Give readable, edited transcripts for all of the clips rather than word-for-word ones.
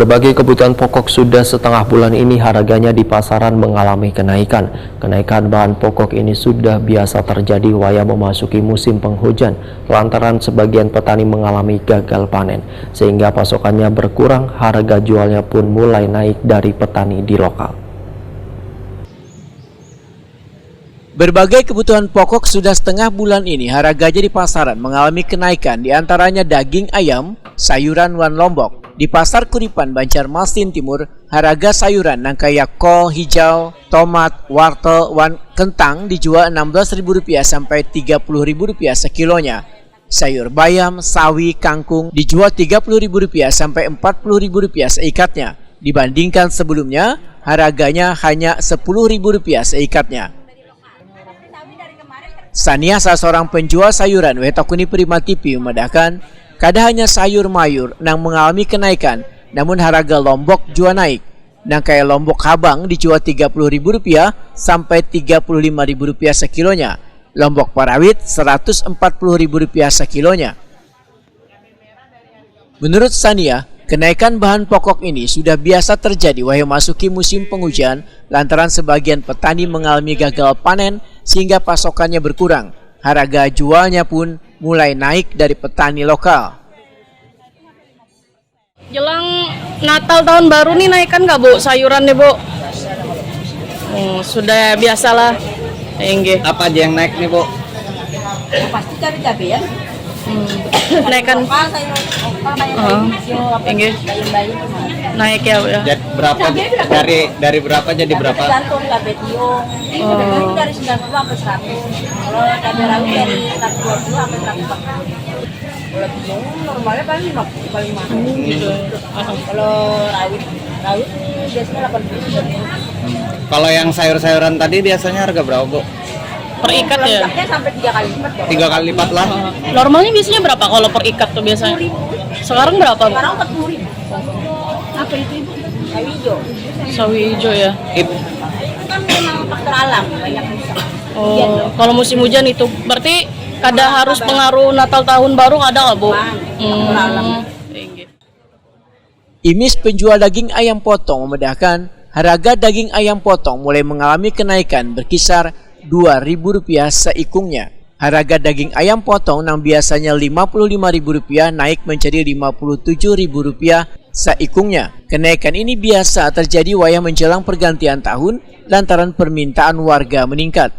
Berbagai kebutuhan pokok sudah setengah bulan ini harganya di pasaran mengalami kenaikan. Kenaikan bahan pokok ini sudah biasa terjadi waya memasuki musim penghujan, lantaran sebagian petani mengalami gagal panen, sehingga pasokannya berkurang, harga jualnya pun mulai naik dari petani di lokal. Berbagai kebutuhan pokok sudah setengah bulan ini harganya di pasaran mengalami kenaikan, diantaranya daging ayam, sayuran wan Lombok. Di Pasar Kuripan, Banjarmasin Timur, harga sayuran nangkaya kol hijau, tomat, wortel, wan kentang dijual Rp16.000 sampai Rp30.000 sekilonya. Sayur bayam, sawi, kangkung dijual Rp30.000 sampai Rp40.000 seikatnya. Dibandingkan sebelumnya, harganya hanya Rp10.000 seikatnya. Sania, salah seorang penjual sayuran Wetokuni Prima TV, memedahkan kada hanya sayur mayur yang mengalami kenaikan, namun harga lombok juga naik. Nangkaya lombok habang dijual Rp30.000 sampai Rp35.000 sekilonya. Lombok parawit Rp140.000 sekilonya. Menurut Sania, kenaikan bahan pokok ini sudah biasa terjadi wahai masuki musim penghujan, lantaran sebagian petani mengalami gagal panen sehingga pasokannya berkurang. Harga jualnya pun mulai naik dari petani lokal. Jelang Natal tahun baru nih naikkan nggak Bu sayuran nih Bu? Sudah biasalah. Enggak. Apa aja yang naik nih Bu? Pasti cabai ya. Naikkan. Enggak. Naik ya Bu ya. Jadi berapa dari berapa jadi berapa? Tergantung cabai tiung. Dari 90 sampai 100. Kalau cabai rawit dari 120 sampai 140. Kalau tiung normalnya paling 50 paling mahal. Gitu. Kalau rawit biasanya 80. Kalau yang sayur-sayuran tadi biasanya harga berapa Bu? Per ikat ya? Ikatnya sampai 3 kali lipat. 3 kali lipat lah. Normalnya biasanya berapa kalau per ikat tuh biasanya? Sekarang berapa Bu? Sekarang 40.000. Apa itu Ibu? Sawi hijau. Sawi hijau ya? Itu kan memang faktor alam, banyak rusak. Oh, kalau musim hujan itu berarti kada harus pengaruh Natal tahun baru ada nggak Bu? Faktor alam. Imis, penjual daging ayam potong, memedahkan harga daging ayam potong mulai mengalami kenaikan berkisar Rp2.000 seikungnya. Harga daging ayam potong yang biasanya Rp55.000 naik menjadi Rp57.000 seikungnya. Kenaikan ini biasa terjadi wayah menjelang pergantian tahun lantaran permintaan warga meningkat.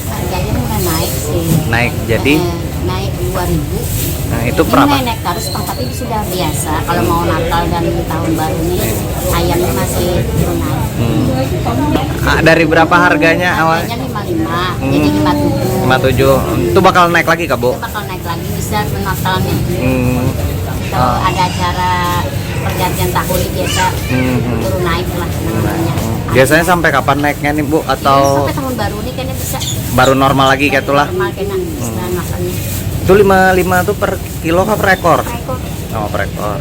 Harganya mulai naik sih. Naik jadi Naik 2.000. nah itu Ini berapa? naik terus tapi itu sudah biasa. Kalau mau Natal dan tahun baru nih ayamnya masih naik. Dari berapa harganya awalnya? Harganya 55, jadi 57. 57. Itu bakal naik lagi Kak Bu? Itu bakal naik lagi bisa Natalnya. Kalau Oh. ada acara pergantian tahun ini biasa turun naik lah namanya. Biasanya sampai kapan naiknya nih Bu? Atau Sampai tahun baru nih kayaknya bisa baru normal lagi kayak itulah? normal kayaknya makannya. Itu 55 tuh per kilo kah per ekor? Per ekor. Oh, per ekor.